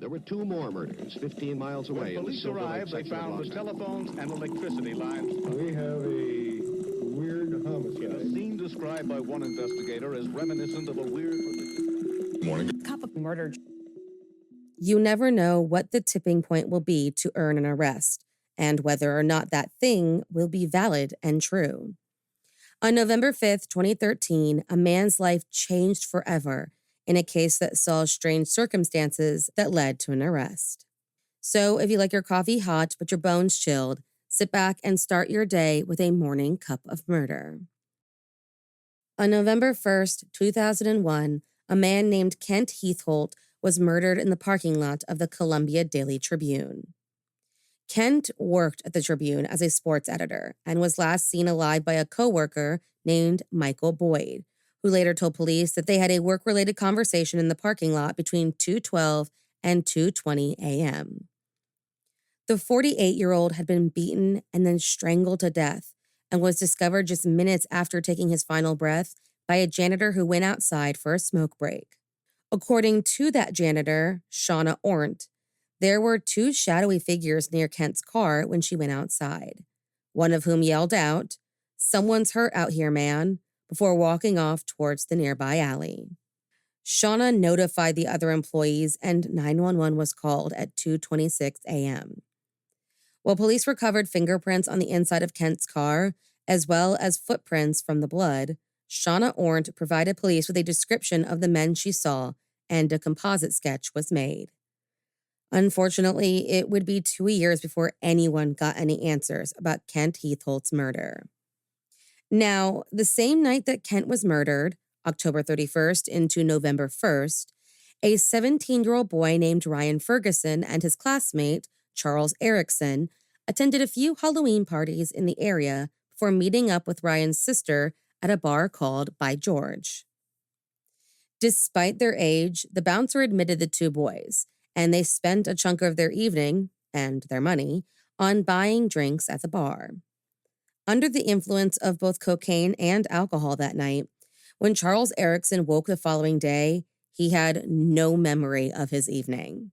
There were two more murders 15 miles away. When police arrived, they found the telephones and electricity lines. We have a weird homicide. A scene described by one investigator as reminiscent of a weird... Morning. Cup of murder. You never know what the tipping point will be to earn an arrest, and whether or not that thing will be valid and true. On November 5th, 2013, a man's life changed forever in a case that saw strange circumstances that led to an arrest. So if you like your coffee hot but your bones chilled, sit back and start your day with a morning cup of murder. On November 1st, 2001, a man named Kent Heathholt was murdered in the parking lot of the Columbia Daily Tribune. Kent worked at the Tribune as a sports editor and was last seen alive by a coworker named Michael Boyd, who later told police that they had a work-related conversation in the parking lot between 2:12 and 2:20 a.m. The 48-year-old had been beaten and then strangled to death and was discovered just minutes after taking his final breath by a janitor who went outside for a smoke break. According to that janitor, Shauna Ornt, there were two shadowy figures near Kent's car when she went outside, one of whom yelled out, "Someone's hurt out here, man," before walking off towards the nearby alley. Shauna notified the other employees and 911 was called at 2:26 a.m. While police recovered fingerprints on the inside of Kent's car, as well as footprints from the blood, Shauna Ornt provided police with a description of the men she saw, and a composite sketch was made. Unfortunately, it would be 2 years before anyone got any answers about Kent Heathholt's murder. Now, the same night that Kent was murdered, October 31st into November 1st, a 17-year-old boy named Ryan Ferguson and his classmate, Charles Erickson, attended a few Halloween parties in the area before meeting up with Ryan's sister at a bar called By George. Despite their age, the bouncer admitted the two boys, and they spent a chunk of their evening, and their money, on buying drinks at the bar. Under the influence of both cocaine and alcohol that night, when Charles Erickson woke the following day, he had no memory of his evening.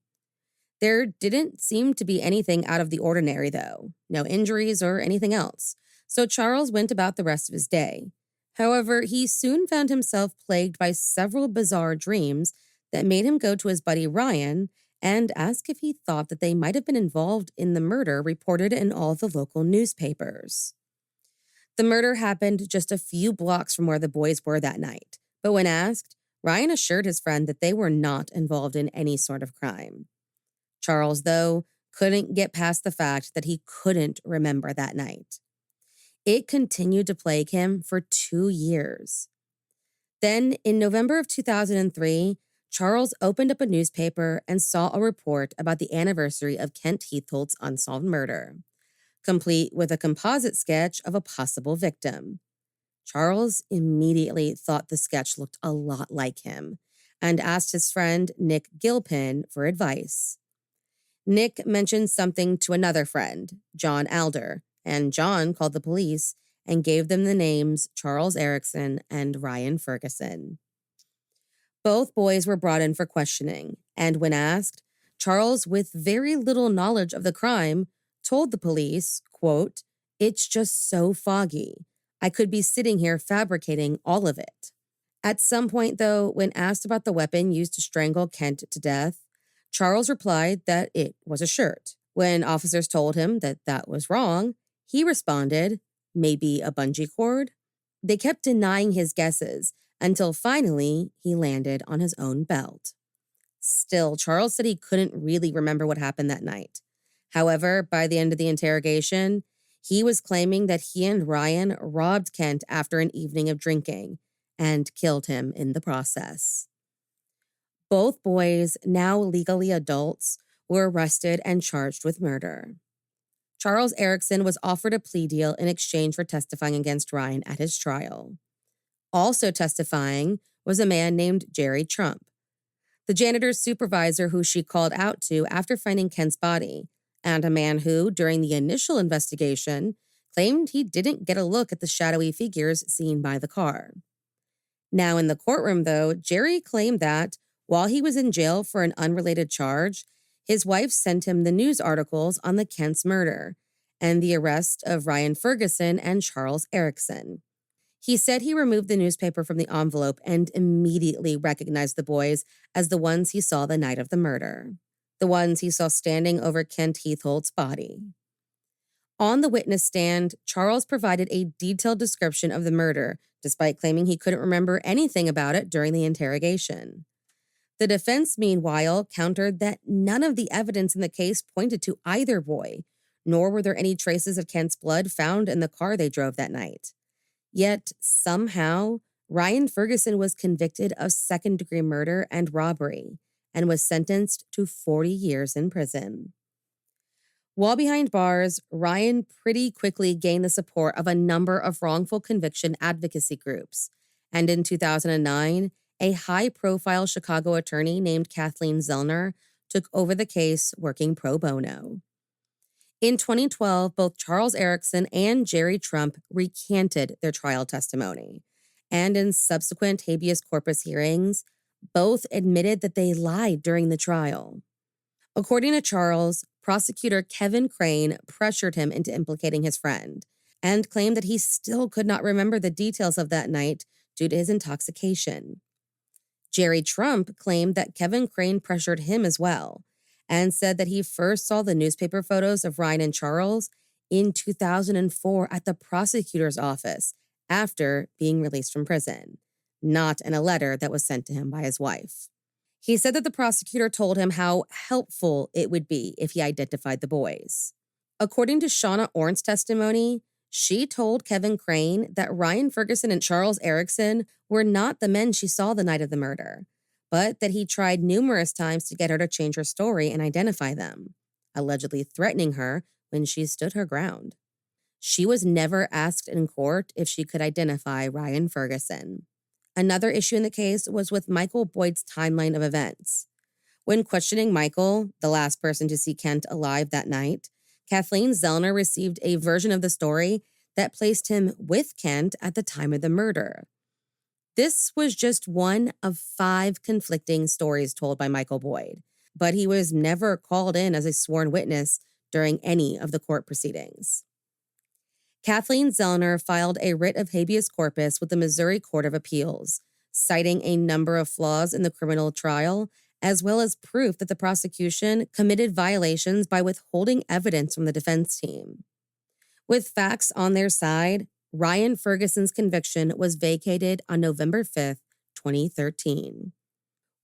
There didn't seem to be anything out of the ordinary, though, no injuries or anything else, so Charles went about the rest of his day. However, he soon found himself plagued by several bizarre dreams that made him go to his buddy Ryan and ask if he thought that they might have been involved in the murder reported in all the local newspapers. The murder happened just a few blocks from where the boys were that night, but when asked, Ryan assured his friend that they were not involved in any sort of crime. Charles, though, couldn't get past the fact that he couldn't remember that night. It continued to plague him for 2 years. Then, in November of 2003, Charles opened up a newspaper and saw a report about the anniversary of Kent Heathholt's unsolved murder, complete with a composite sketch of a possible victim. Charles immediately thought the sketch looked a lot like him and asked his friend Nick Gilpin for advice. Nick mentioned something to another friend, John Alder, and John called the police and gave them the names Charles Erickson and Ryan Ferguson. Both boys were brought in for questioning, and when asked, Charles, with very little knowledge of the crime, told the police, quote, "It's just so foggy. I could be sitting here fabricating all of it." At some point, though, when asked about the weapon used to strangle Kent to death, Charles replied that it was a shirt. When officers told him that that was wrong, he responded, "Maybe a bungee cord?" They kept denying his guesses until finally he landed on his own belt. Still, Charles said he couldn't really remember what happened that night. However, by the end of the interrogation, he was claiming that he and Ryan robbed Kent after an evening of drinking and killed him in the process. Both boys, now legally adults, were arrested and charged with murder. Charles Erickson was offered a plea deal in exchange for testifying against Ryan at his trial. Also testifying was a man named Jerry Trump, the janitor's supervisor who she called out to after finding Kent's body, and a man who, during the initial investigation, claimed he didn't get a look at the shadowy figures seen by the car. Now in the courtroom, though, Jerry claimed that, while he was in jail for an unrelated charge, his wife sent him the news articles on the Kent's murder and the arrest of Ryan Ferguson and Charles Erickson. He said he removed the newspaper from the envelope and immediately recognized the boys as the ones he saw the night of the murder, the ones he saw standing over Kent Heathholt's body. On the witness stand, Charles provided a detailed description of the murder, despite claiming he couldn't remember anything about it during the interrogation. The defense, meanwhile, countered that none of the evidence in the case pointed to either boy, nor were there any traces of Kent's blood found in the car they drove that night. Yet, somehow, Ryan Ferguson was convicted of second-degree murder and robbery and was sentenced to 40 years in prison. While behind bars, Ryan pretty quickly gained the support of a number of wrongful conviction advocacy groups, and in 2009, a high-profile Chicago attorney named Kathleen Zellner took over the case working pro bono. In 2012, both Charles Erickson and Jerry Trump recanted their trial testimony, and in subsequent habeas corpus hearings, both admitted that they lied during the trial. According to Charles, prosecutor Kevin Crane pressured him into implicating his friend and claimed that he still could not remember the details of that night due to his intoxication. Jerry Trump claimed that Kevin Crane pressured him as well and said that he first saw the newspaper photos of Ryan and Charles in 2004 at the prosecutor's office after being released from prison, not in a letter that was sent to him by his wife. He said that the prosecutor told him how helpful it would be if he identified the boys. According to Shauna Orn's testimony, she told Kevin Crane that Ryan Ferguson and Charles Erickson were not the men she saw the night of the murder, but that he tried numerous times to get her to change her story and identify them, allegedly threatening her when she stood her ground. She was never asked in court if she could identify Ryan Ferguson. Another issue in the case was with Michael Boyd's timeline of events. When questioning Michael, the last person to see Kent alive that night, Kathleen Zellner received a version of the story that placed him with Kent at the time of the murder. This was just one of 5 conflicting stories told by Michael Boyd, but he was never called in as a sworn witness during any of the court proceedings. Kathleen Zellner filed a writ of habeas corpus with the Missouri Court of Appeals, citing a number of flaws in the criminal trial, as well as proof that the prosecution committed violations by withholding evidence from the defense team. With facts on their side, Ryan Ferguson's conviction was vacated on November 5th, 2013.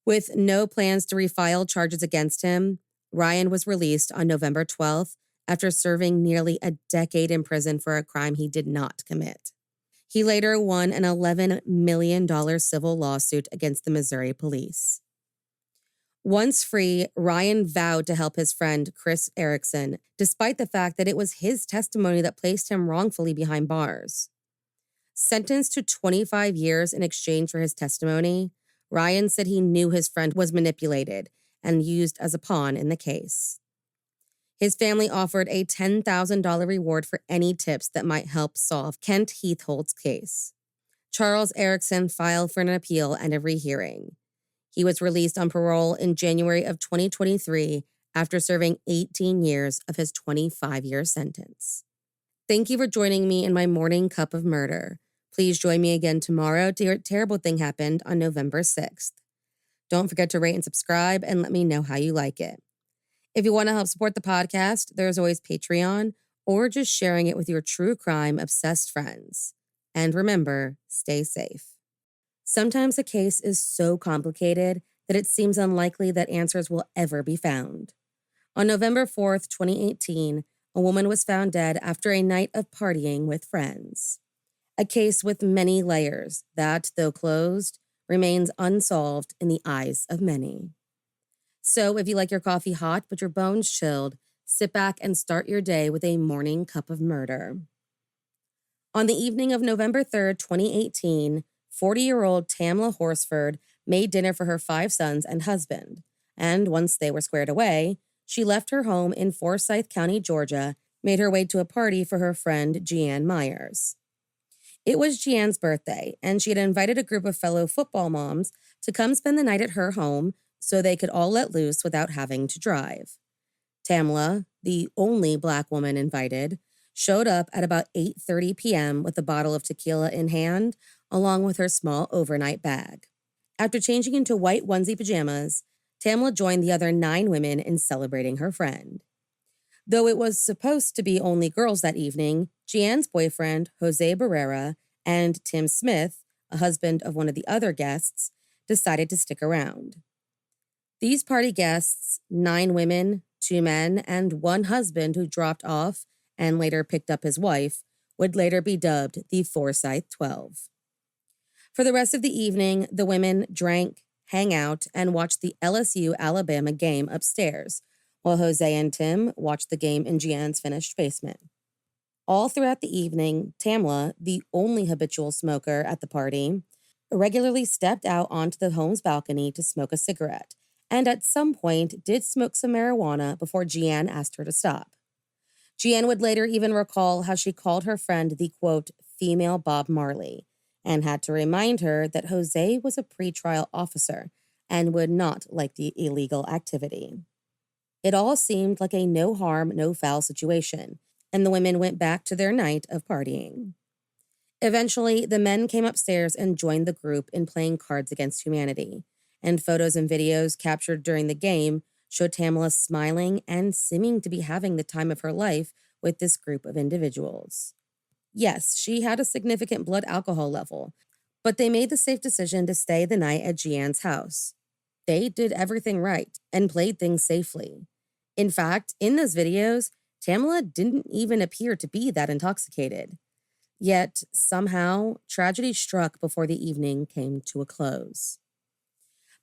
With no plans to refile charges against him, Ryan was released on November 12th after serving nearly a decade in prison for a crime he did not commit. He later won an $11 million civil lawsuit against the Missouri police. Once free, Ryan vowed to help his friend Chris Erickson, despite the fact that it was his testimony that placed him wrongfully behind bars. Sentenced to 25 years in exchange for his testimony, Ryan said he knew his friend was manipulated and used as a pawn in the case. His family offered a $10,000 reward for any tips that might help solve Kent Heathholt's case. Charles Erickson filed for an appeal and a rehearing. He was released on parole in January of 2023 after serving 18 years of his 25-year sentence. Thank you for joining me in my morning cup of murder. Please join me again tomorrow to hear a terrible thing happened on November 6th. Don't forget to rate and subscribe and let me know how you like it. If you want to help support the podcast, there's always Patreon or just sharing it with your true crime obsessed friends. And remember, stay safe. Sometimes a case is so complicated that it seems unlikely that answers will ever be found. On November 4th, 2018, a woman was found dead after a night of partying with friends. A case with many layers that, though closed, remains unsolved in the eyes of many. So if you like your coffee hot but your bones chilled, sit back and start your day with a morning cup of murder. On the evening of November 3rd, 2018, 40-year-old Tamla Horsford made dinner for her 5 sons and husband, and once they were squared away, she left her home in Forsyth County, Georgia, made her way to a party for her friend Jeanne Myers. It was Jeanne's birthday, and she had invited a group of fellow football moms to come spend the night at her home so they could all let loose without having to drive. Tamla, the only Black woman invited, showed up at about 8:30 p.m. with a bottle of tequila in hand, along with her small overnight bag. After changing into white onesie pajamas, Tamla joined the other 9 women in celebrating her friend. Though it was supposed to be only girls that evening, Gian's boyfriend, Jose Barrera, and Tim Smith, a husband of one of the other guests, decided to stick around. These party guests, 9 women, 2 men, and 1 husband who dropped off and later picked up his wife, would later be dubbed the Forsyth 12. For the rest of the evening, the women drank, hang out, and watched the LSU-Alabama game upstairs, while Jose and Tim watched the game in Gian's finished basement. All throughout the evening, Tamla, the only habitual smoker at the party, regularly stepped out onto the home's balcony to smoke a cigarette, and at some point did smoke some marijuana before Gian asked her to stop. Gian would later even recall how she called her friend the, quote, female Bob Marley, and had to remind her that Jose was a pretrial officer and would not like the illegal activity. It all seemed like a no-harm, no-foul situation, and the women went back to their night of partying. Eventually, the men came upstairs and joined the group in playing Cards Against Humanity, and photos and videos captured during the game showed Tamla smiling and seeming to be having the time of her life with this group of individuals. Yes, she had a significant blood alcohol level, but they made the safe decision to stay the night at Gian's house. They did everything right and played things safely. In fact, in those videos, Tamla didn't even appear to be that intoxicated. Yet, somehow, tragedy struck before the evening came to a close.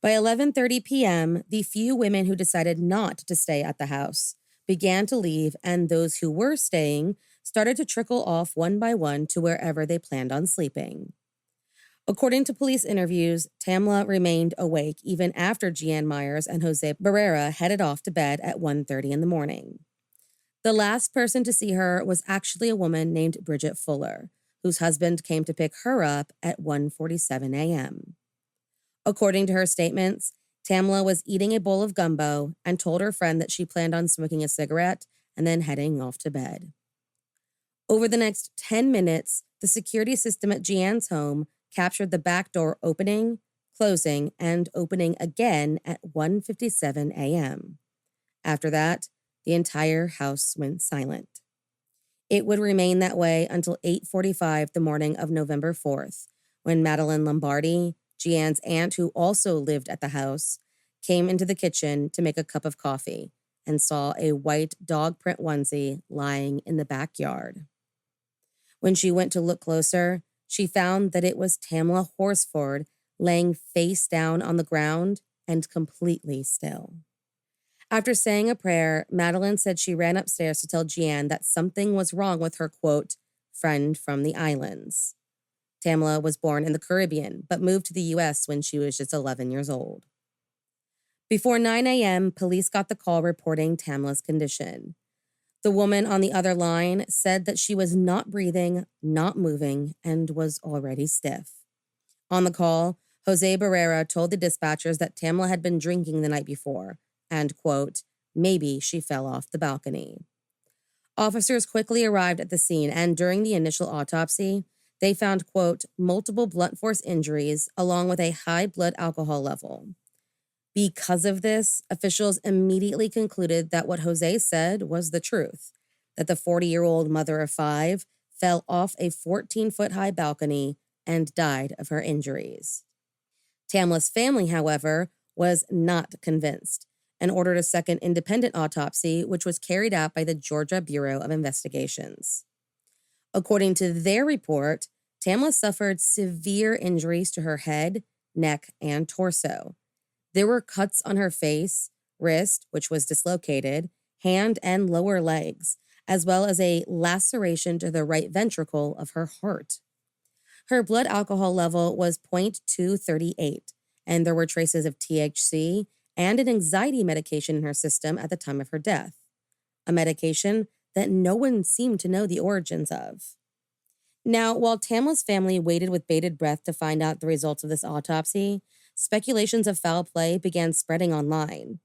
By 11:30 p.m., the few women who decided not to stay at the house began to leave, and those who were staying started to trickle off one by one to wherever they planned on sleeping. According to police interviews, Tamla remained awake even after Gian Myers and Jose Barrera headed off to bed at 1:30 in the morning. The last person to see her was actually a woman named Bridget Fuller, whose husband came to pick her up at 1:47 a.m. According to her statements, Tamla was eating a bowl of gumbo and told her friend that she planned on smoking a cigarette and then heading off to bed. Over the next 10 minutes, the security system at Gian's home captured the back door opening, closing, and opening again at 1:57 a.m. After that, the entire house went silent. It would remain that way until 8:45 the morning of November 4th, when Madeline Lombardi, Gian's aunt who also lived at the house, came into the kitchen to make a cup of coffee and saw a white dog print onesie lying in the backyard. When she went to look closer, she found that it was Tamla Horsford laying face down on the ground and completely still. After saying a prayer, Madeline said she ran upstairs to tell Gian that something was wrong with her, quote, friend from the islands. Tamla was born in the Caribbean, but moved to the U.S. when she was just 11 years old. Before 9 a.m., police got the call reporting Tamla's condition. The woman on the other line said that she was not breathing, not moving, and was already stiff. On the call, Jose Barrera told the dispatchers that Tamla had been drinking the night before, and, quote, maybe she fell off the balcony. Officers quickly arrived at the scene, and during the initial autopsy, they found, quote, multiple blunt force injuries along with a high blood alcohol level. Because of this, officials immediately concluded that what Jose said was the truth, that the 40-year-old mother of 5 fell off a 14-foot-high balcony and died of her injuries. Tamla's family, however, was not convinced and ordered a second independent autopsy, which was carried out by the Georgia Bureau of Investigations. According to their report, Tamla suffered severe injuries to her head, neck, and torso. There were cuts on her face, wrist, which was dislocated, hand and lower legs, as well as a laceration to the right ventricle of her heart. Her blood alcohol level was 0.238, and there were traces of THC and an anxiety medication in her system at the time of her death, a medication that no one seemed to know the origins of. Now, while Tamla's family waited with bated breath to find out the results of this autopsy, speculations of foul play began spreading online.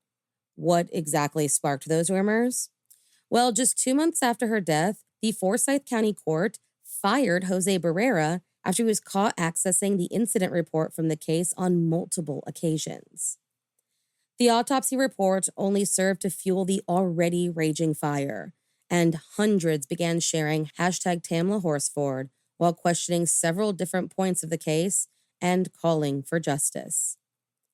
What exactly sparked those rumors? Well, just 2 months after her death, the Forsyth County Court fired Jose Barrera after he was caught accessing the incident report from the case on multiple occasions. The autopsy report only served to fuel the already raging fire, and hundreds began sharing hashtag Tamla Horsford while questioning several different points of the case and calling for justice.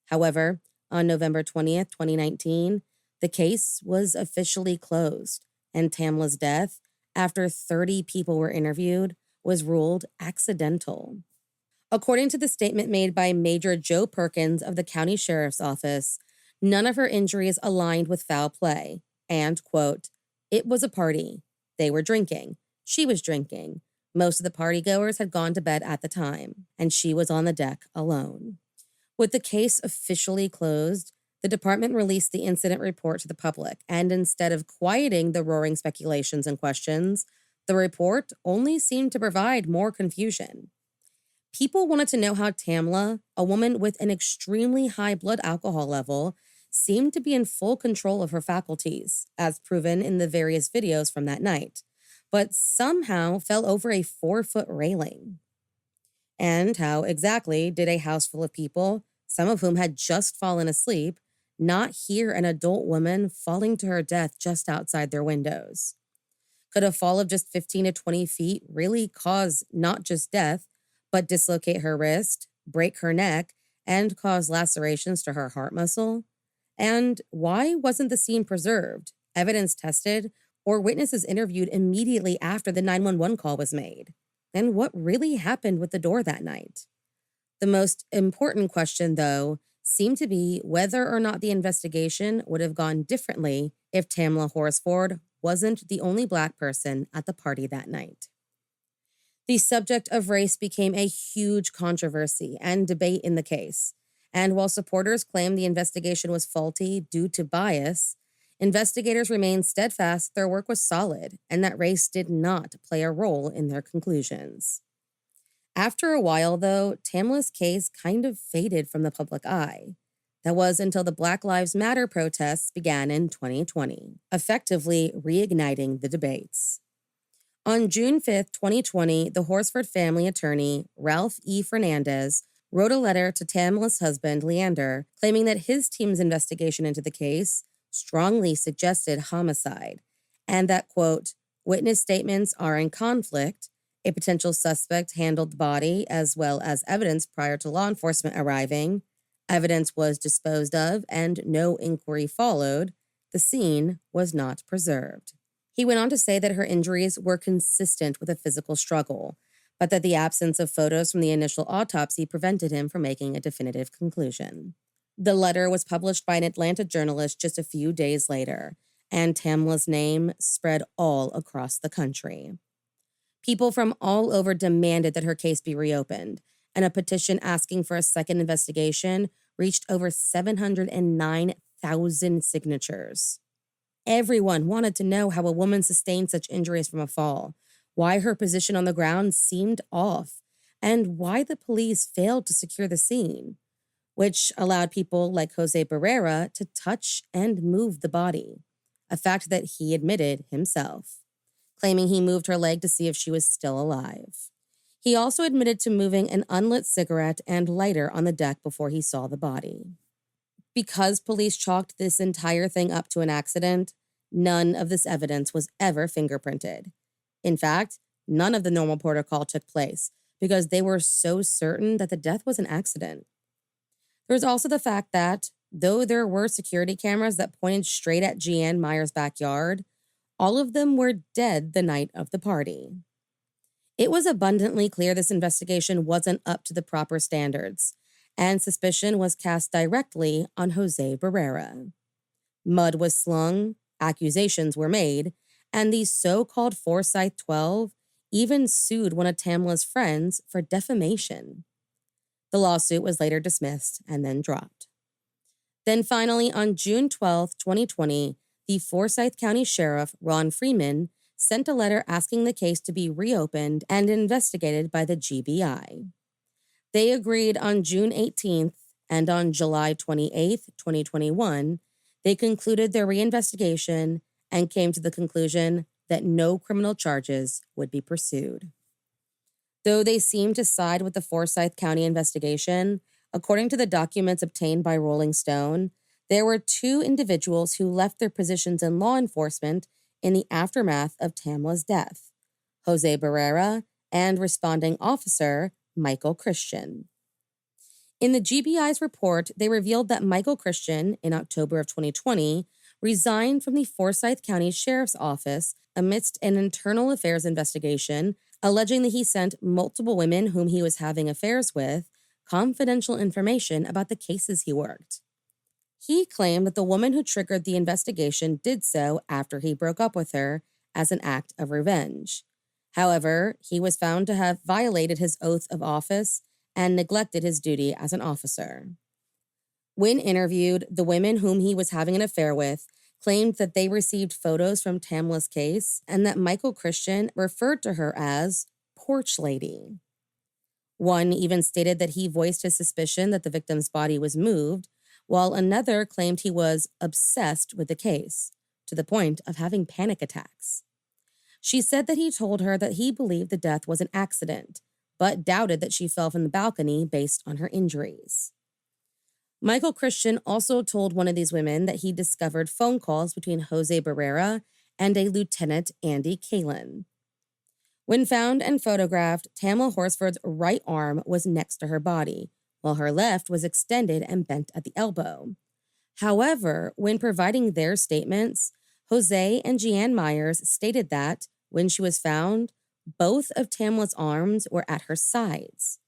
However, on November 20th, 2019, the case was officially closed, and Tamla's death, after 30 people were interviewed, was ruled accidental. According to the statement made by Major Joe Perkins of the county sheriff's office, none of her injuries aligned with foul play, and, quote, "It was a party. They were drinking. She was drinking. Most of the partygoers had gone to bed at the time, and she was on the deck alone." With the case officially closed, the department released the incident report to the public, and instead of quieting the roaring speculations and questions, the report only seemed to provide more confusion. People wanted to know how Tamla, a woman with an extremely high blood alcohol level, seemed to be in full control of her faculties, as proven in the various videos from that night, but somehow fell over a 4-foot railing. And how exactly did a house full of people, some of whom had just fallen asleep, not hear an adult woman falling to her death just outside their windows? Could a fall of just 15 to 20 feet really cause not just death, but dislocate her wrist, break her neck, and cause lacerations to her heart muscle? And why wasn't the scene preserved, evidence tested, or witnesses interviewed immediately after the 911 call was made? And what really happened with the door that night? The most important question, though, seemed to be whether or not the investigation would have gone differently if Tamla Horsford wasn't the only Black person at the party that night. The subject of race became a huge controversy and debate in the case, and while supporters claimed the investigation was faulty due to bias, investigators remained steadfast their work was solid and that race did not play a role in their conclusions. After a while, though, Tamla's case kind of faded from the public eye. That was until the Black Lives Matter protests began in 2020, effectively reigniting the debates. On June 5th, 2020, the Horsford family attorney, Ralph E. Fernandez, wrote a letter to Tamla's husband, Leander, claiming that his team's investigation into the case strongly suggested homicide, and that, quote, "witness statements are in conflict. A potential suspect handled the body as well as evidence prior to law enforcement arriving. Evidence was disposed of and no inquiry followed. The scene was not preserved." He went on to say that her injuries were consistent with a physical struggle, but that the absence of photos from the initial autopsy prevented him from making a definitive conclusion. The letter was published by an Atlanta journalist just a few days later, and Tamla's name spread all across the country. People from all over demanded that her case be reopened, and a petition asking for a second investigation reached over 709,000 signatures. Everyone wanted to know how a woman sustained such injuries from a fall, why her position on the ground seemed off, and why the police failed to secure the scene, which allowed people like Jose Barrera to touch and move the body, a fact that he admitted himself, claiming he moved her leg to see if she was still alive. He also admitted to moving an unlit cigarette and lighter on the deck before he saw the body. Because police chalked this entire thing up to an accident, none of this evidence was ever fingerprinted. In fact, none of the normal protocol took place because they were so certain that the death was an accident. There was also the fact that, though there were security cameras that pointed straight at Jeanne Meyer's backyard, all of them were dead the night of the party. It was abundantly clear this investigation wasn't up to the proper standards, and suspicion was cast directly on Jose Barrera. Mud was slung, accusations were made, and the so-called Forsyth 12 even sued one of Tamla's friends for defamation. The lawsuit was later dismissed and then dropped. Then finally, on June 12, 2020, the Forsyth County Sheriff, Ron Freeman, sent a letter asking the case to be reopened and investigated by the GBI. They agreed on June 18th and on July 28, 2021, they concluded their reinvestigation and came to the conclusion that no criminal charges would be pursued. Though they seemed to side with the Forsyth County investigation, according to the documents obtained by Rolling Stone, there were two individuals who left their positions in law enforcement in the aftermath of Tamla's death: Jose Barrera and responding officer Michael Christian. In the GBI's report, they revealed that Michael Christian, in October of 2020, resigned from the Forsyth County Sheriff's Office amidst an internal affairs investigation, alleging that he sent multiple women whom he was having affairs with confidential information about the cases he worked. He claimed that the woman who triggered the investigation did so after he broke up with her as an act of revenge. However, he was found to have violated his oath of office and neglected his duty as an officer. When interviewed, the women whom he was having an affair with claimed that they received photos from Tamla's case and that Michael Christian referred to her as Porch Lady. One even stated that he voiced his suspicion that the victim's body was moved, while another claimed he was obsessed with the case, to the point of having panic attacks. She said that he told her that he believed the death was an accident, but doubted that she fell from the balcony based on her injuries. Michael Christian also told one of these women that he discovered phone calls between Jose Barrera and a Lieutenant Andy Kalin. When found and photographed, Tamla Horsford's right arm was next to her body, while her left was extended and bent at the elbow. However, when providing their statements, Jose and Jeanne Myers stated that, when she was found, both of Tamla's arms were at her sides.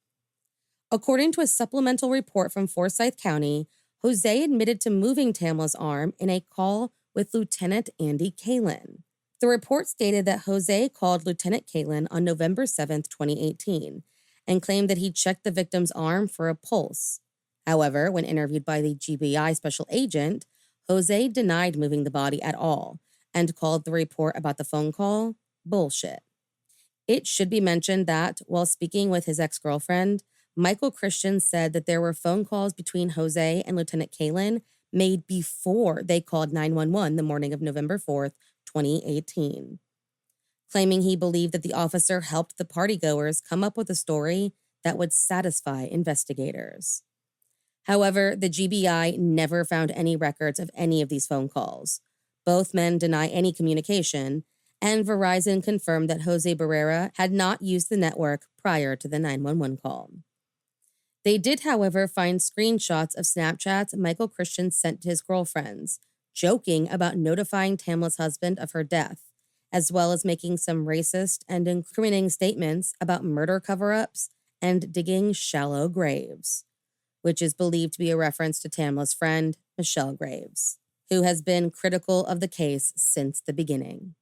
According to a supplemental report from Forsyth County, Jose admitted to moving Tamla's arm in a call with Lieutenant Andy Kalin. The report stated that Jose called Lieutenant Kalin on November 7, 2018, and claimed that he checked the victim's arm for a pulse. However, when interviewed by the GBI special agent, Jose denied moving the body at all and called the report about the phone call bullshit. It should be mentioned that, while speaking with his ex-girlfriend, Michael Christian said that there were phone calls between Jose and Lieutenant Kalin made before they called 911 the morning of November 4th, 2018. Claiming he believed that the officer helped the partygoers come up with a story that would satisfy investigators. However, the GBI never found any records of any of these phone calls. Both men deny any communication, and Verizon confirmed that Jose Barrera had not used the network prior to the 911 call. They did, however, find screenshots of Snapchats Michael Christian sent to his girlfriends, joking about notifying Tamla's husband of her death, as well as making some racist and incriminating statements about murder cover-ups and digging shallow graves, which is believed to be a reference to Tamla's friend, Michelle Graves, who has been critical of the case since the beginning.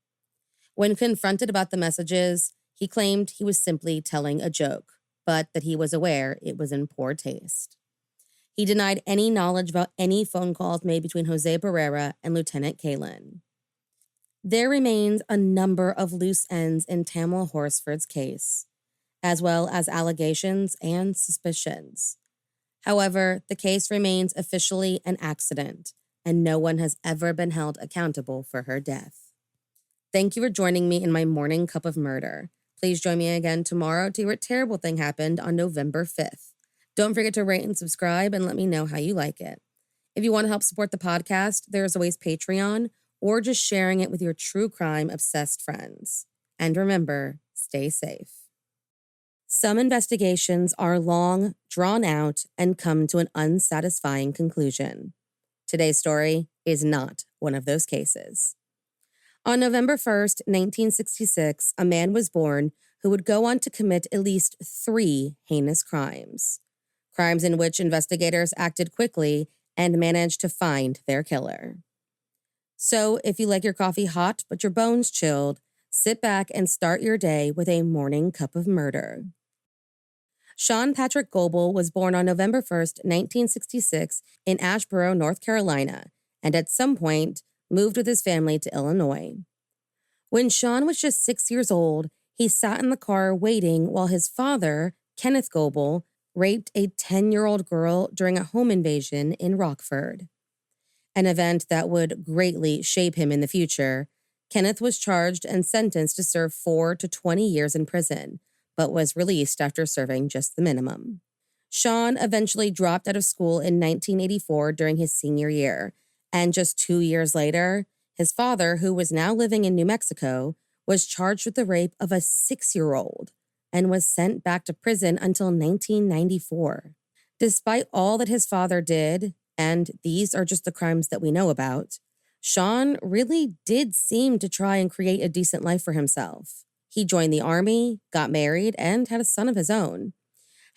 When confronted about the messages, he claimed he was simply telling a joke, but that he was aware it was in poor taste. He denied any knowledge about any phone calls made between Jose Barrera and Lieutenant Kalin. There remains a number of loose ends in Tamla Horsford's case, as well as allegations and suspicions. However, the case remains officially an accident, and no one has ever been held accountable for her death. Thank you for joining me in my morning cup of murder. Please join me again tomorrow to hear what terrible thing happened on November 5th. Don't forget to rate and subscribe and let me know how you like it. If you want to help support the podcast, there's always Patreon or just sharing it with your true crime obsessed friends. And remember, stay safe. Some investigations are long, drawn out, and come to an unsatisfying conclusion. Today's story is not one of those cases. On November 1st, 1966, a man was born who would go on to commit at least 3 heinous crimes. Crimes in which investigators acted quickly and managed to find their killer. So, if you like your coffee hot but your bones chilled, sit back and start your day with a morning cup of murder. Sean Patrick Goebel was born on November 1st, 1966 in Asheboro, North Carolina, and at some point moved with his family to Illinois. When Sean was just 6 years old, he sat in the car waiting while his father, Kenneth Goebel, raped a 10-year-old girl during a home invasion in Rockford. An event that would greatly shape him in the future, Kenneth was charged and sentenced to serve 4 to 20 years in prison, but was released after serving just the minimum. Sean eventually dropped out of school in 1984 during his senior year, and just 2 years later, his father, who was now living in New Mexico, was charged with the rape of a 6-year-old and was sent back to prison until 1994. Despite all that his father did, and these are just the crimes that we know about, Sean really did seem to try and create a decent life for himself. He joined the army, got married, and had a son of his own.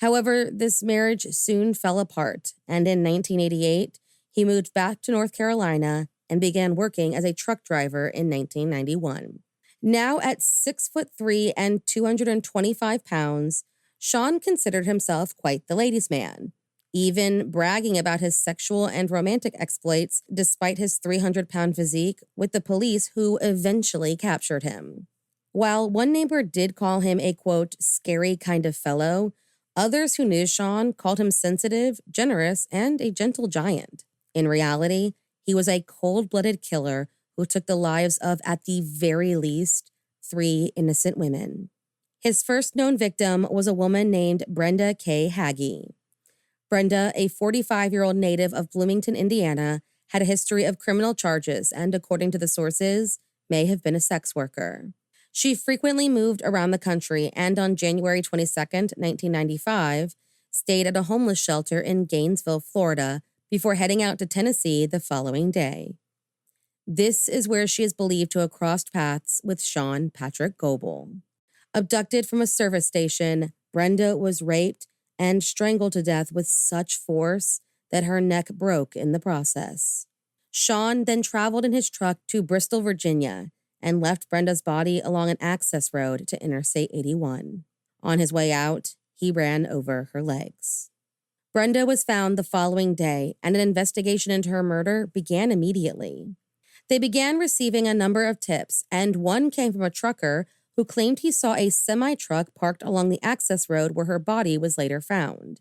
However, this marriage soon fell apart, and in 1988, he moved back to North Carolina and began working as a truck driver in 1991. Now at 6'3" and 225 pounds, Sean considered himself quite the ladies' man, even bragging about his sexual and romantic exploits despite his 300-pound physique with the police who eventually captured him. While one neighbor did call him a, quote, scary kind of fellow, others who knew Sean called him sensitive, generous, and a gentle giant. In reality, he was a cold-blooded killer who took the lives of, at the very least, 3 innocent women. His first known victim was a woman named Brenda K. Hagee. Brenda, a 45-year-old native of Bloomington, Indiana, had a history of criminal charges and, according to the sources, may have been a sex worker. She frequently moved around the country and on January 22, 1995, stayed at a homeless shelter in Gainesville, Florida, before heading out to Tennessee the following day. This is where she is believed to have crossed paths with Sean Patrick Goebel. Abducted from a service station, Brenda was raped and strangled to death with such force that her neck broke in the process. Sean then traveled in his truck to Bristol, Virginia, and left Brenda's body along an access road to Interstate 81. On his way out, he ran over her legs. Brenda was found the following day, and an investigation into her murder began immediately. They began receiving a number of tips, and one came from a trucker who claimed he saw a semi-truck parked along the access road where her body was later found.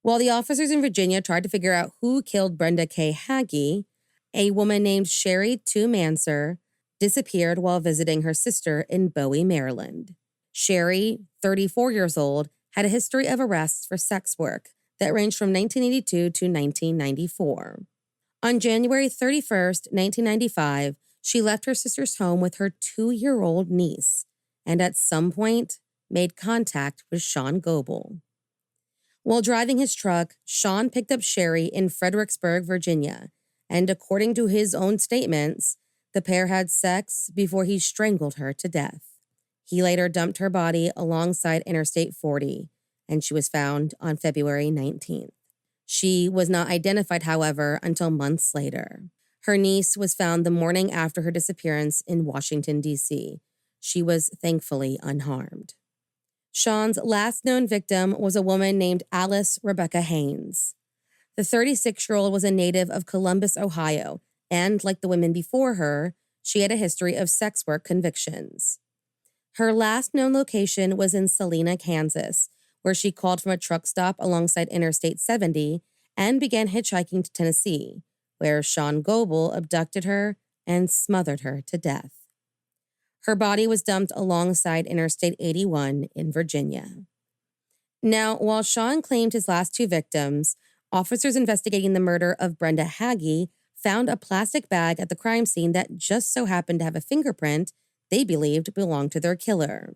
While the officers in Virginia tried to figure out who killed Brenda K. Hagee, a woman named Sherry Tu Manser disappeared while visiting her sister in Bowie, Maryland. Sherry, 34 years old, had a history of arrests for sex work that ranged from 1982 to 1994. On January 31st, 1995, she left her sister's home with her 2-year-old niece and at some point made contact with Sean Goebel. While driving his truck, Sean picked up Sherry in Fredericksburg, Virginia, and according to his own statements, the pair had sex before he strangled her to death. He later dumped her body alongside Interstate 40, and she was found on February 19th. She was not identified, however, until months later. Her niece was found the morning after her disappearance in Washington, D.C. She was thankfully unharmed. Sean's last known victim was a woman named Alice Rebecca Haynes. The 36-year-old was a native of Columbus, Ohio, and like the women before her, she had a history of sex work convictions. Her last known location was in Salina, Kansas, where she called from a truck stop alongside Interstate 70 and began hitchhiking to Tennessee, where Sean Goebel abducted her and smothered her to death. Her body was dumped alongside Interstate 81 in Virginia. Now, while Sean claimed his last 2 victims, officers investigating the murder of Brenda Hagee found a plastic bag at the crime scene that just so happened to have a fingerprint they believed belonged to their killer.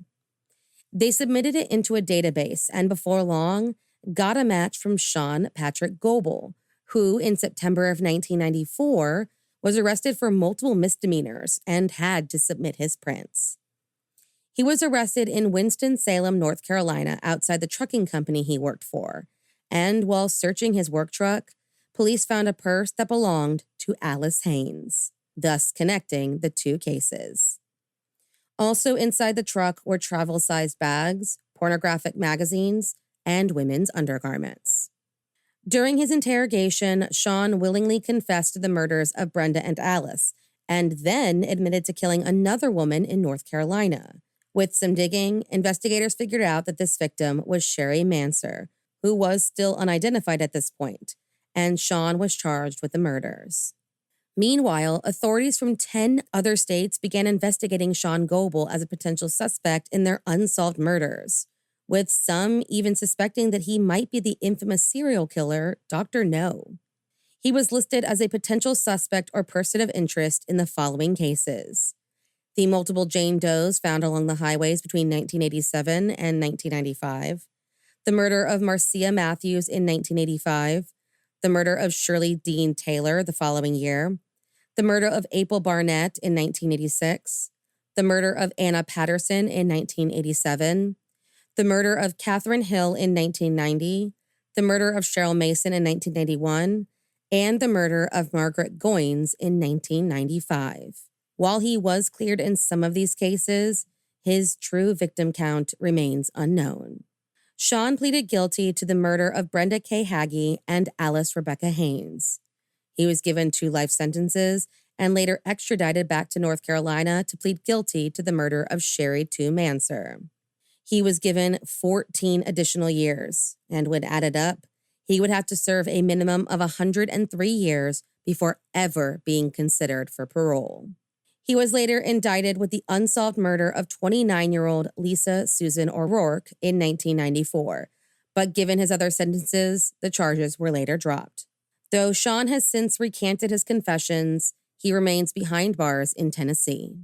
They submitted it into a database and before long got a match from Sean Patrick Goebel, who in September of 1994 was arrested for multiple misdemeanors and had to submit his prints. He was arrested in Winston-Salem, North Carolina, outside the trucking company he worked for, and while searching his work truck, police found a purse that belonged to Alice Haynes, thus connecting the 2 cases. Also inside the truck were travel-sized bags, pornographic magazines, and women's undergarments. During his interrogation, Sean willingly confessed to the murders of Brenda and Alice, and then admitted to killing another woman in North Carolina. With some digging, investigators figured out that this victim was Sherry Manser, who was still unidentified at this point, and Sean was charged with the murders. Meanwhile, authorities from 10 other states began investigating Sean Goebel as a potential suspect in their unsolved murders, with some even suspecting that he might be the infamous serial killer, Dr. No. He was listed as a potential suspect or person of interest in the following cases: the multiple Jane Does found along the highways between 1987 and 1995, the murder of Marcia Matthews in 1985, the murder of Shirley Dean Taylor the following year, the murder of April Barnett in 1986, the murder of Anna Patterson in 1987, the murder of Catherine Hill in 1990, the murder of Cheryl Mason in 1991, and the murder of Margaret Goines in 1995. While he was cleared in some of these cases, his true victim count remains unknown. Sean pleaded guilty to the murder of Brenda K. Hagee and Alice Rebecca Haynes. He was given 2 life sentences and later extradited back to North Carolina to plead guilty to the murder of Sherry Tu Manser. He was given 14 additional years, and when added up, he would have to serve a minimum of 103 years before ever being considered for parole. He was later indicted with the unsolved murder of 29-year-old Lisa Susan O'Rourke in 1994, but given his other sentences, the charges were later dropped. Though Sean has since recanted his confessions, he remains behind bars in Tennessee.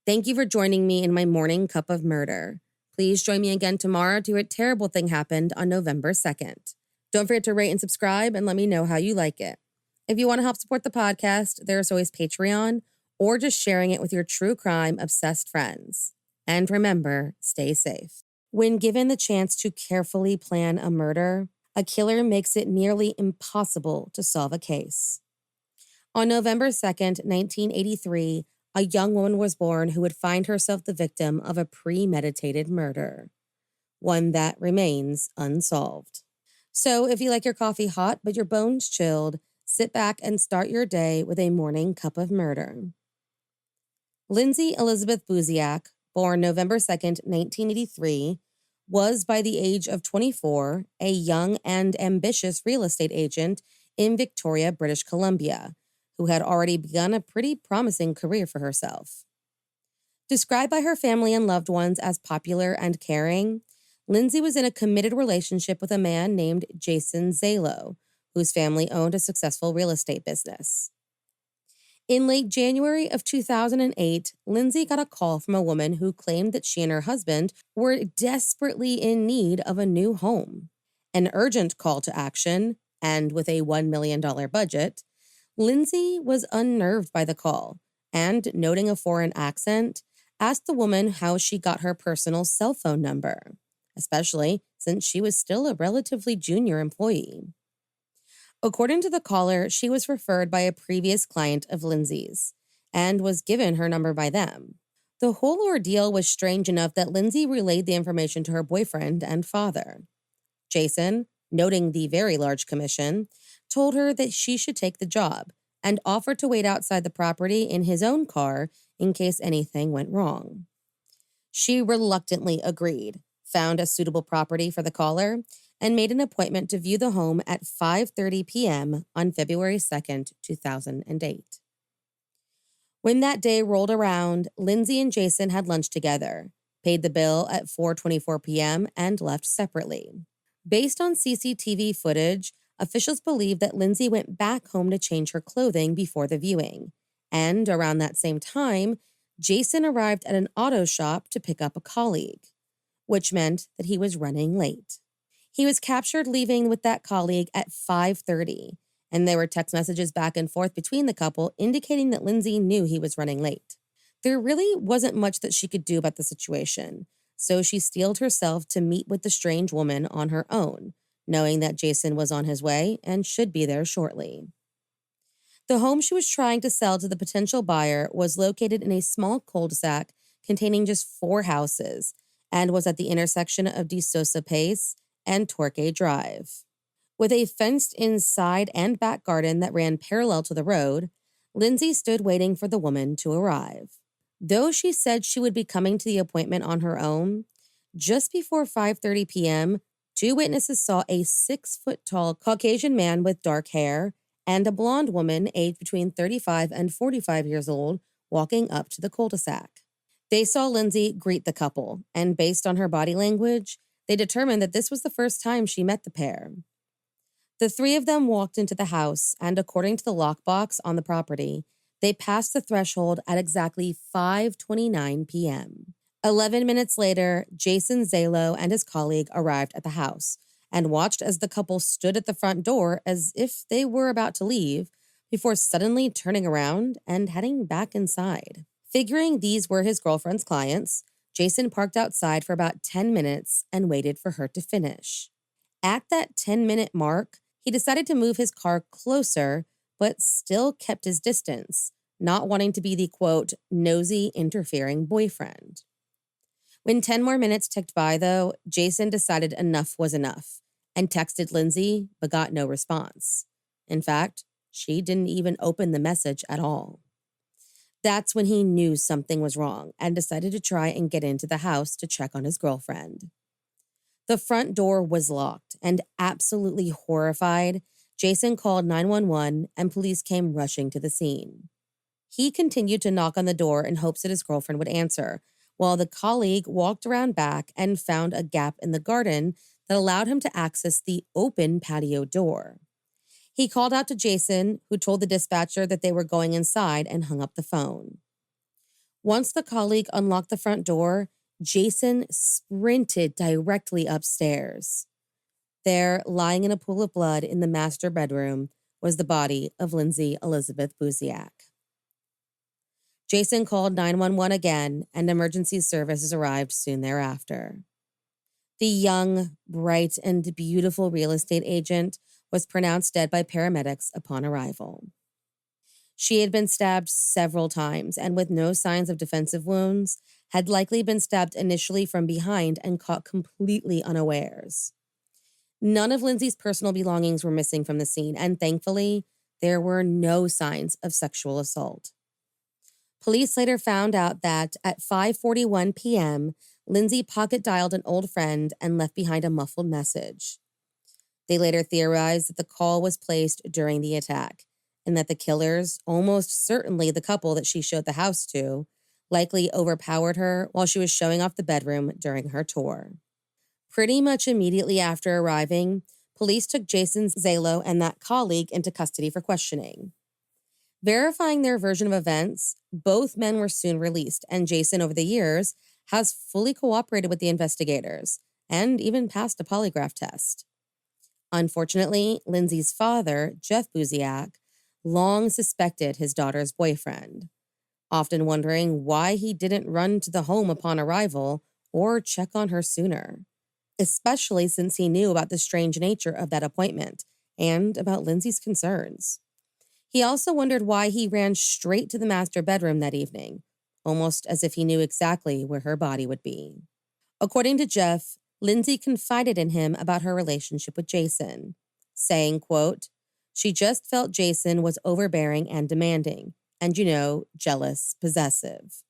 Thank you for joining me in my morning cup of murder. Please join me again tomorrow to hear a terrible thing happened on November 2nd. Don't forget to rate and subscribe and let me know how you like it. If you want to help support the podcast, there's always Patreon or just sharing it with your true crime obsessed friends. And remember, stay safe. When given the chance to carefully plan a murder, a killer makes it nearly impossible to solve a case. On November 2nd, 1983, a young woman was born who would find herself the victim of a premeditated murder, one that remains unsolved. So if you like your coffee hot but your bones chilled, sit back and start your day with a morning cup of murder. Lindsay Elizabeth Buziak, born November 2nd, 1983, was by the age of 24 a young and ambitious real estate agent in Victoria, British Columbia, who had already begun a pretty promising career for herself. Described by her family and loved ones as popular and caring, Lindsay was in a committed relationship with a man named Jason Zalo, whose family owned a successful real estate business. In late January of 2008, Lindsay got a call from a woman who claimed that she and her husband were desperately in need of a new home. An urgent call to action, and with a $1 million budget, Lindsay was unnerved by the call and, noting a foreign accent, asked the woman how she got her personal cell phone number, especially since she was still a relatively junior employee. According to the caller, she was referred by a previous client of Lindsay's and was given her number by them. The whole ordeal was strange enough that Lindsay relayed the information to her boyfriend and father. Jason, noting the very large commission, told her that she should take the job and offered to wait outside the property in his own car in case anything went wrong. She reluctantly agreed, found a suitable property for the caller, and made an appointment to view the home at 5:30 p.m. on February 2nd, 2008. When that day rolled around, Lindsay and Jason had lunch together, paid the bill at 4:24 p.m., and left separately. Based on CCTV footage, officials believe that Lindsay went back home to change her clothing before the viewing, and around that same time, Jason arrived at an auto shop to pick up a colleague, which meant that he was running late. He was captured leaving with that colleague at 5:30, and there were text messages back and forth between the couple indicating that Lindsay knew he was running late. There really wasn't much that she could do about the situation, so she steeled herself to meet with the strange woman on her own, knowing that Jason was on his way and should be there shortly. The home she was trying to sell to the potential buyer was located in a small cul-de-sac containing just 4 houses and was at the intersection of De Sosa Pace and Torquay Drive. With a fenced-in side and back garden that ran parallel to the road, Lindsay stood waiting for the woman to arrive. Though she said she would be coming to the appointment on her own, just before 5:30 p.m., 2 witnesses saw a 6-foot-tall Caucasian man with dark hair and a blonde woman aged between 35 and 45 years old walking up to the cul-de-sac. They saw Lindsay greet the couple, and based on her body language, they determined that this was the first time she met the pair. The 3 of them walked into the house, and according to the lockbox on the property, they passed the threshold at exactly 5:29 p.m. 11 minutes later, Jason Zalo and his colleague arrived at the house and watched as the couple stood at the front door as if they were about to leave before suddenly turning around and heading back inside. Figuring these were his girlfriend's clients, Jason parked outside for about 10 minutes and waited for her to finish. At that 10-minute mark, he decided to move his car closer, but still kept his distance, not wanting to be the, quote, nosy, interfering boyfriend. When 10 more minutes ticked by, though, Jason decided enough was enough and texted Lindsay, but got no response. In fact, she didn't even open the message at all. That's when he knew something was wrong and decided to try and get into the house to check on his girlfriend. The front door was locked, and absolutely horrified, Jason called 911 and police came rushing to the scene. He continued to knock on the door in hopes that his girlfriend would answer, while the colleague walked around back and found a gap in the garden that allowed him to access the open patio door. He called out to Jason, who told the dispatcher that they were going inside, and hung up the phone. Once the colleague unlocked the front door, Jason sprinted directly upstairs. There, lying in a pool of blood in the master bedroom, was the body of Lindsay Elizabeth Buziak. Jason called 911 again, and emergency services arrived soon thereafter. The young, bright, and beautiful real estate agent was pronounced dead by paramedics upon arrival. She had been stabbed several times, and with no signs of defensive wounds, had likely been stabbed initially from behind and caught completely unawares. None of Lindsay's personal belongings were missing from the scene, and thankfully, there were no signs of sexual assault. Police later found out that at 5:41 p.m., Lindsay pocket-dialed an old friend and left behind a muffled message. They later theorized that the call was placed during the attack, and that the killers, almost certainly the couple that she showed the house to, likely overpowered her while she was showing off the bedroom during her tour. Pretty much immediately after arriving, police took Jason Zalo and that colleague into custody for questioning. Verifying their version of events, both men were soon released, and Jason, over the years, has fully cooperated with the investigators and even passed a polygraph test. Unfortunately, Lindsay's father, Jeff Buziak, long suspected his daughter's boyfriend, often wondering why he didn't run to the home upon arrival or check on her sooner, especially since he knew about the strange nature of that appointment and about Lindsay's concerns. He also wondered why he ran straight to the master bedroom that evening, almost as if he knew exactly where her body would be. According to Jeff, Lindsay confided in him about her relationship with Jason, saying, quote, "She just felt Jason was overbearing and demanding, and, jealous, possessive."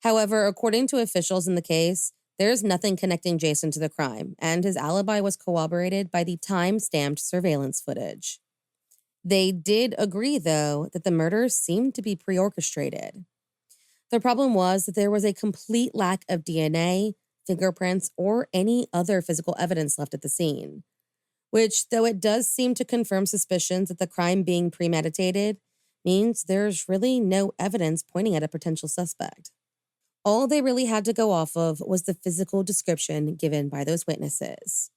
However, according to officials in the case, there is nothing connecting Jason to the crime, and his alibi was corroborated by the time-stamped surveillance footage. They did agree, though, that the murders seemed to be pre-orchestrated. The problem was that there was a complete lack of DNA, fingerprints, or any other physical evidence left at the scene, which, though it does seem to confirm suspicions that the crime being premeditated, means there's really no evidence pointing at a potential suspect. All they really had to go off of was the physical description given by those witnesses.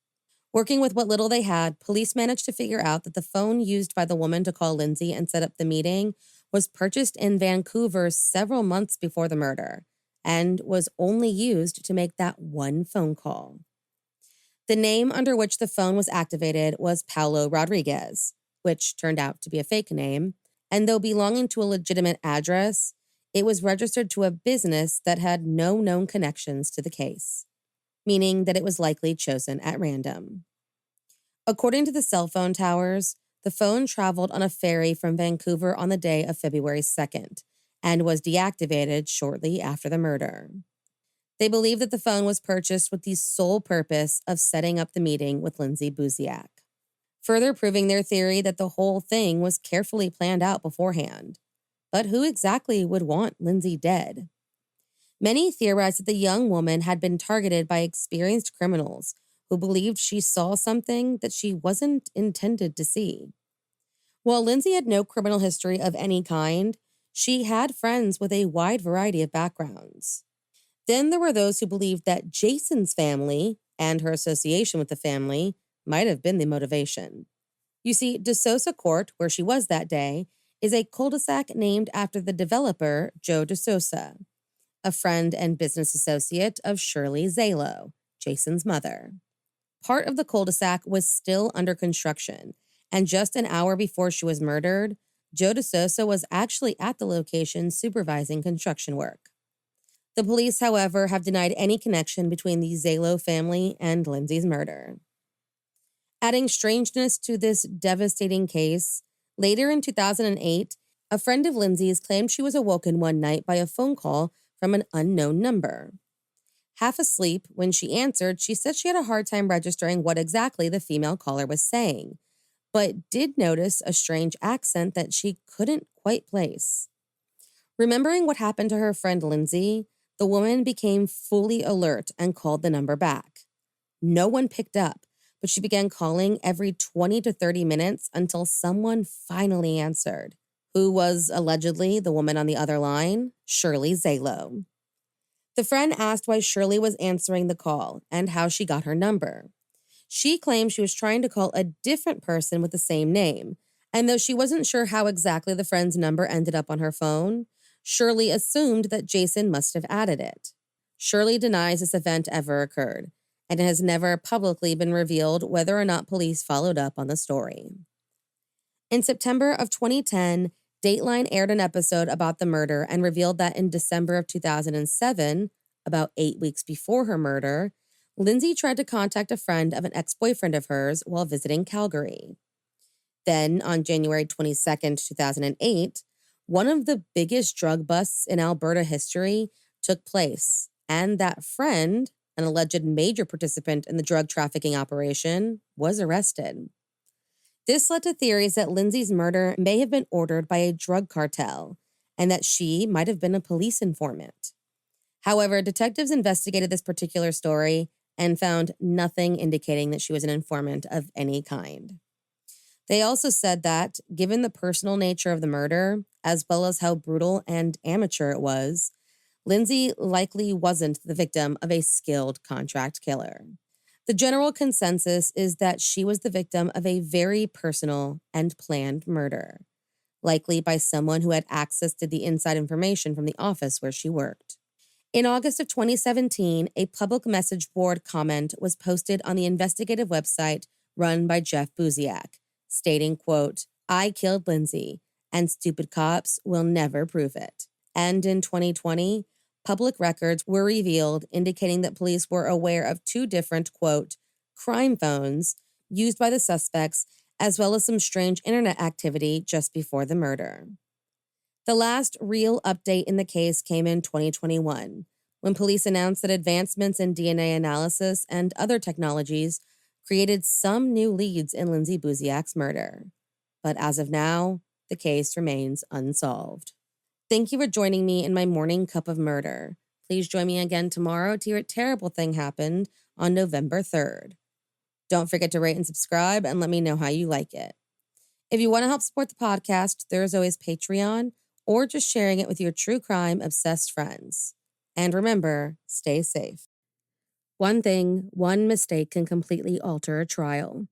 Working with what little they had, police managed to figure out that the phone used by the woman to call Lindsay and set up the meeting was purchased in Vancouver several months before the murder and was only used to make that one phone call. The name under which the phone was activated was Paulo Rodriguez, which turned out to be a fake name, and though belonging to a legitimate address, it was registered to a business that had no known connections to the case, meaning that it was likely chosen at random. According to the cell phone towers, the phone traveled on a ferry from Vancouver on the day of February 2nd and was deactivated shortly after the murder. They believe that the phone was purchased with the sole purpose of setting up the meeting with Lindsay Buziak, further proving their theory that the whole thing was carefully planned out beforehand. But who exactly would want Lindsay dead? Many theorized that the young woman had been targeted by experienced criminals who believed she saw something that she wasn't intended to see. While Lindsay had no criminal history of any kind, she had friends with a wide variety of backgrounds. Then there were those who believed that Jason's family and her association with the family might have been the motivation. You see, DeSosa Court, where she was that day, is a cul-de-sac named after the developer Joe DeSosa, a friend and business associate of Shirley Zalo, Jason's mother. Part of the cul-de-sac was still under construction, and just an hour before she was murdered, Joe DeSosa was actually at the location supervising construction work. The police, however, have denied any connection between the Zalo family and Lindsay's murder. Adding strangeness to this devastating case, later in 2008, a friend of Lindsay's claimed she was awoken one night by a phone call from an unknown number. Half asleep, when she answered, she said she had a hard time registering what exactly the female caller was saying, but did notice a strange accent that she couldn't quite place. Remembering what happened to her friend Lindsay, the woman became fully alert and called the number back. No one picked up, but she began calling every 20 to 30 minutes until someone finally answered, who was allegedly the woman on the other line, Shirley Zalo. The friend asked why Shirley was answering the call and how she got her number. She claimed she was trying to call a different person with the same name, and though she wasn't sure how exactly the friend's number ended up on her phone, Shirley assumed that Jason must have added it. Shirley denies this event ever occurred, and it has never publicly been revealed whether or not police followed up on the story. In September of 2010, Dateline aired an episode about the murder and revealed that in December of 2007, about 8 weeks before her murder, Lindsay tried to contact a friend of an ex-boyfriend of hers while visiting Calgary. Then, on January 22nd, 2008, one of the biggest drug busts in Alberta history took place, and that friend, an alleged major participant in the drug trafficking operation, was arrested. This led to theories that Lindsay's murder may have been ordered by a drug cartel and that she might have been a police informant. However, detectives investigated this particular story and found nothing indicating that she was an informant of any kind. They also said that, given the personal nature of the murder, as well as how brutal and amateur it was, Lindsay likely wasn't the victim of a skilled contract killer. The general consensus is that she was the victim of a very personal and planned murder, likely by someone who had access to the inside information from the office where she worked. In August of 2017, a public message board comment was posted on the investigative website run by Jeff Buziak, stating, quote, "I killed Lindsay, and stupid cops will never prove it." And in 2020, public records were revealed indicating that police were aware of 2 different, quote, crime phones used by the suspects, as well as some strange internet activity just before the murder. The last real update in the case came in 2021, when police announced that advancements in DNA analysis and other technologies created some new leads in Lindsay Buziak's murder. But as of now, the case remains unsolved. Thank you for joining me in my morning cup of murder. Please join me again tomorrow to hear a terrible thing happened on November 3rd. Don't forget to rate and subscribe and let me know how you like it. If you want to help support the podcast, there is always Patreon or just sharing it with your true crime obsessed friends. And remember, stay safe. One thing, one mistake can completely alter a trial.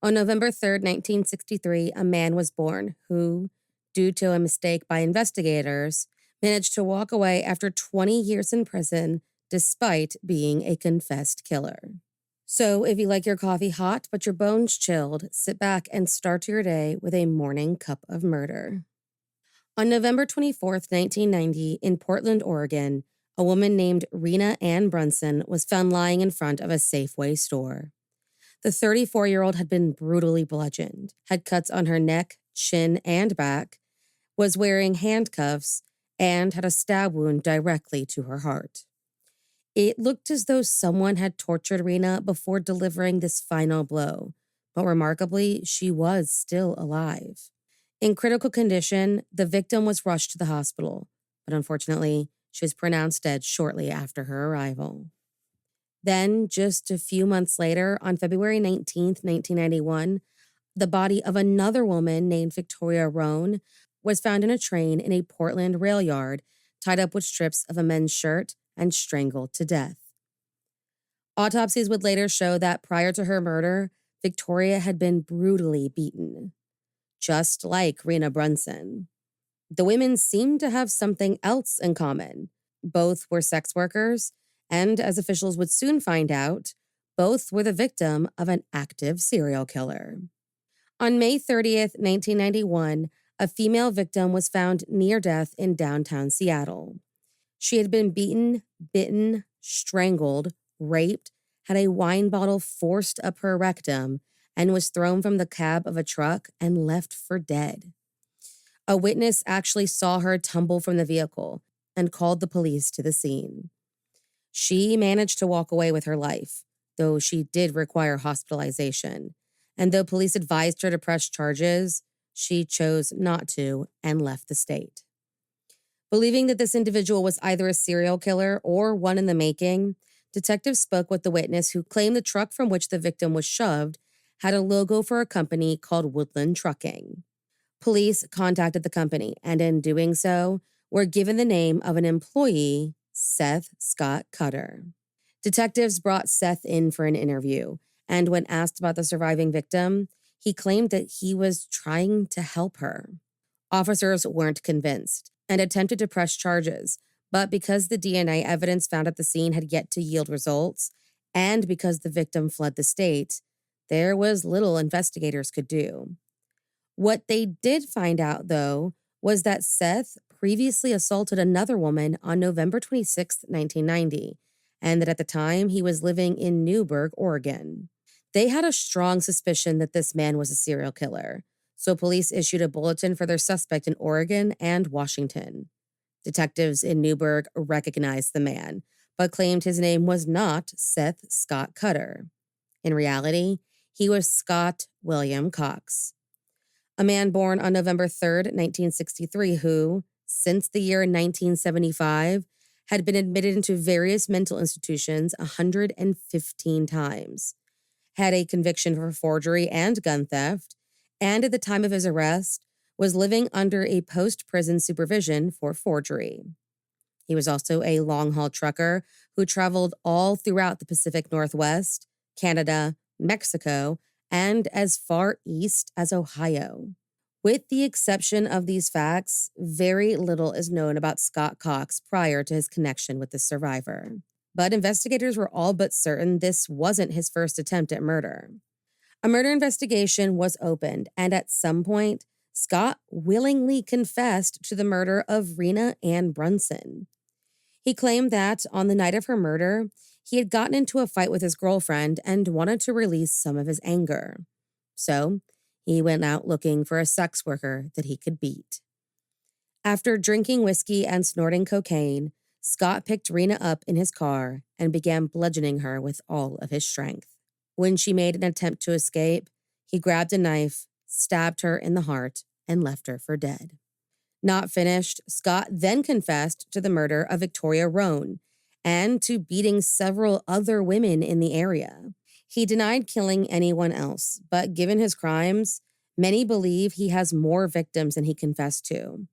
On November 3rd, 1963, a man was born who, due to a mistake by investigators, managed to walk away after 20 years in prison despite being a confessed killer. So if you like your coffee hot but your bones chilled, sit back and start your day with a morning cup of murder. On November 24th, 1990, in Portland, Oregon, a woman named Rena Ann Brunson was found lying in front of a Safeway store. The 34-year-old had been brutally bludgeoned, had cuts on her neck, chin, and back, was wearing handcuffs, and had a stab wound directly to her heart. It looked as though someone had tortured Rena before delivering this final blow, but remarkably, she was still alive. In critical condition, the victim was rushed to the hospital, but unfortunately, she was pronounced dead shortly after her arrival. Then, just a few months later, on February 19th, 1991, the body of another woman named Victoria Roan was found in a train in a Portland rail yard, tied up with strips of a men's shirt and strangled to death. Autopsies would later show that prior to her murder, Victoria had been brutally beaten, just like Rena Brunson. The women seemed to have something else in common. Both were sex workers, and as officials would soon find out, both were the victim of an active serial killer. On May 30th, 1991, a female victim was found near death in downtown Seattle. She had been beaten, bitten, strangled, raped, had a wine bottle forced up her rectum, and was thrown from the cab of a truck and left for dead. A witness actually saw her tumble from the vehicle and called the police to the scene. She managed to walk away with her life, though she did require hospitalization. And though police advised her to press charges, she chose not to and left the state. Believing that this individual was either a serial killer or one in the making, detectives spoke with the witness who claimed the truck from which the victim was shoved had a logo for a company called Woodland Trucking. Police contacted the company and in doing so, were given the name of an employee, Seth Scott Cutter. Detectives brought Seth in for an interview, and when asked about the surviving victim, he claimed that he was trying to help her. Officers weren't convinced and attempted to press charges, but because the DNA evidence found at the scene had yet to yield results, and because the victim fled the state, there was little investigators could do. What they did find out, though, was that Seth previously assaulted another woman on November 26, 1990, and that at the time he was living in Newberg, Oregon. They had a strong suspicion that this man was a serial killer, so police issued a bulletin for their suspect in Oregon and Washington. Detectives in Newberg recognized the man, but claimed his name was not Seth Scott Cutter. In reality, he was Scott William Cox, a man born on November 3rd, 1963, who, since the year 1975, had been admitted into various mental institutions 115 times, had a conviction for forgery and gun theft, and at the time of his arrest, was living under a post-prison supervision for forgery. He was also a long-haul trucker who traveled all throughout the Pacific Northwest, Canada, Mexico, and as far east as Ohio. With the exception of these facts, very little is known about Scott Cox prior to his connection with the survivor. But investigators were all but certain this wasn't his first attempt at murder. A murder investigation was opened, and at some point, Scott willingly confessed to the murder of Rena Ann Brunson. He claimed that on the night of her murder, he had gotten into a fight with his girlfriend and wanted to release some of his anger. So, he went out looking for a sex worker that he could beat. After drinking whiskey and snorting cocaine, Scott picked Rena up in his car and began bludgeoning her with all of his strength. When she made an attempt to escape, he grabbed a knife, stabbed her in the heart, and left her for dead. Not finished, Scott then confessed to the murder of Victoria Roan and to beating several other women in the area. He denied killing anyone else, but given his crimes, many believe he has more victims than he confessed to.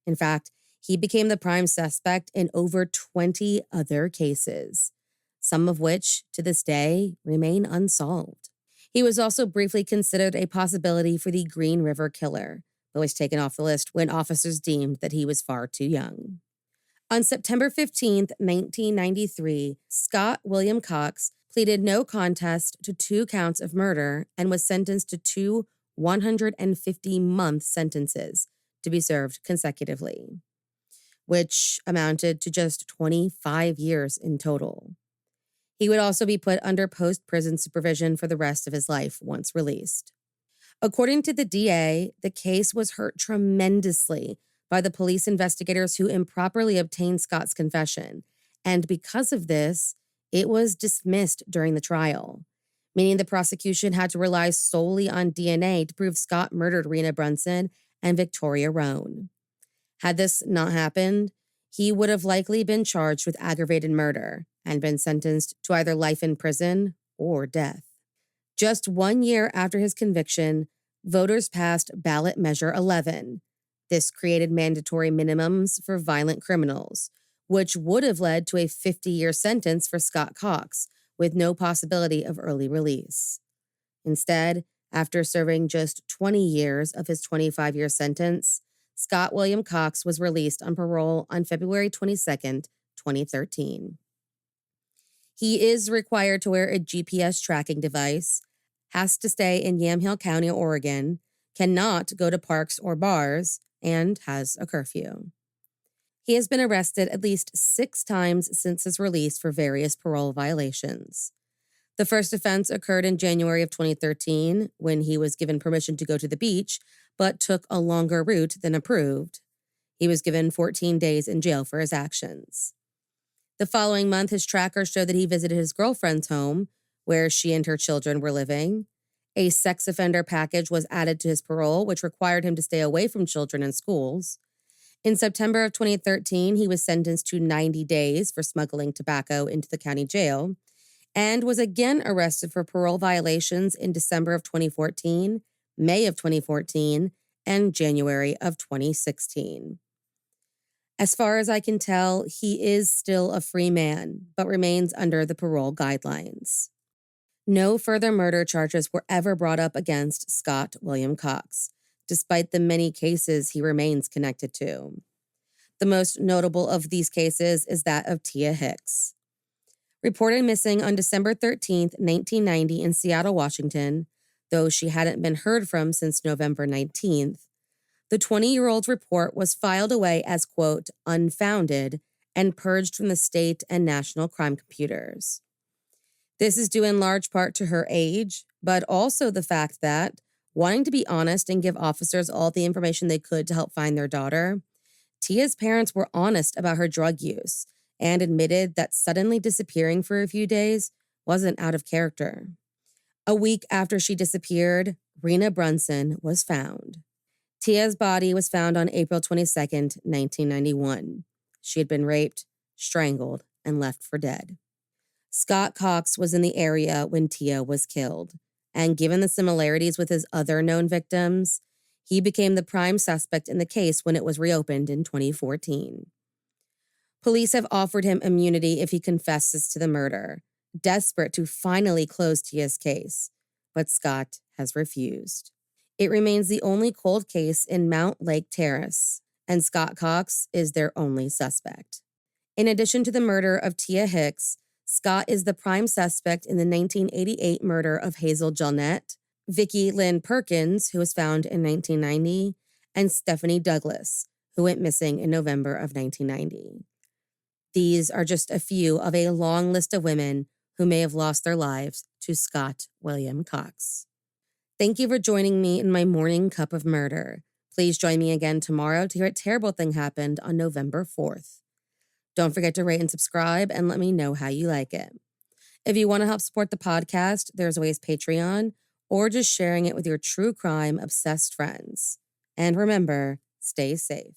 In fact, he became the prime suspect in over 20 other cases, some of which, to this day, remain unsolved. He was also briefly considered a possibility for the Green River Killer, but was taken off the list when officers deemed that he was far too young. On September 15, 1993, Scott William Cox pleaded no contest to 2 counts of murder and was sentenced to 2 150-month sentences to be served consecutively, which amounted to just 25 years in total. He would also be put under post-prison supervision for the rest of his life once released. According to the DA, the case was hurt tremendously by the police investigators who improperly obtained Scott's confession And because of this, it was dismissed during the trial, meaning the prosecution had to rely solely on DNA to prove Scott murdered Rena Brunson and Victoria Roan. Had this not happened, he would have likely been charged with aggravated murder and been sentenced to either life in prison or death. Just 1 year after his conviction, voters passed Ballot Measure 11. This created mandatory minimums for violent criminals, which would have led to a 50-year sentence for Scott Cox, with no possibility of early release. Instead, after serving just 20 years of his 25-year sentence, Scott William Cox was released on parole on February 22, 2013. He is required to wear a GPS tracking device, has to stay in Yamhill County, Oregon, cannot go to parks or bars, and has a curfew. He has been arrested at least 6 times since his release for various parole violations. The first offense occurred in January of 2013 when he was given permission to go to the beach, but took a longer route than approved. He was given 14 days in jail for his actions. The following month, his trackers showed that he visited his girlfriend's home, where she and her children were living. A sex offender package was added to his parole, which required him to stay away from children and schools. In September of 2013, he was sentenced to 90 days for smuggling tobacco into the county jail and was again arrested for parole violations in December of 2014, May of 2014, and January of 2016. As far as I can tell, he is still a free man, but remains under the parole guidelines. No further murder charges were ever brought up against Scott William Cox, despite the many cases he remains connected to. The most notable of these cases is that of Tia Hicks. Reported missing on December 13, 1990 in Seattle, Washington, though she hadn't been heard from since November 19th, the 20-year-old's report was filed away as, quote, unfounded and purged from the state and national crime computers. This is due in large part to her age, but also the fact that, wanting to be honest and give officers all the information they could to help find their daughter, Tia's parents were honest about her drug use and admitted that suddenly disappearing for a few days wasn't out of character. A week after she disappeared, Rena Brunson was found. Tia's body was found on April 22, 1991. She had been raped, strangled, and left for dead. Scott Cox was in the area when Tia was killed, and given the similarities with his other known victims, he became the prime suspect in the case when it was reopened in 2014. Police have offered him immunity if he confesses to the murder, desperate to finally close Tia's case, but Scott has refused. It remains the only cold case in Mount Lake Terrace, and Scott Cox is their only suspect. In addition to the murder of Tia Hicks, Scott is the prime suspect in the 1988 murder of Hazel Jalnett, Vicki Lynn Perkins, who was found in 1990, and Stephanie Douglas, who went missing in November of 1990. These are just a few of a long list of women who may have lost their lives to Scott William Cox. Thank you for joining me in my morning cup of murder. Please join me again tomorrow to hear a terrible thing happened on November 4th. Don't forget to rate and subscribe and let me know how you like it. If you want to help support the podcast, there's always Patreon or just sharing it with your true crime obsessed friends. And remember, stay safe.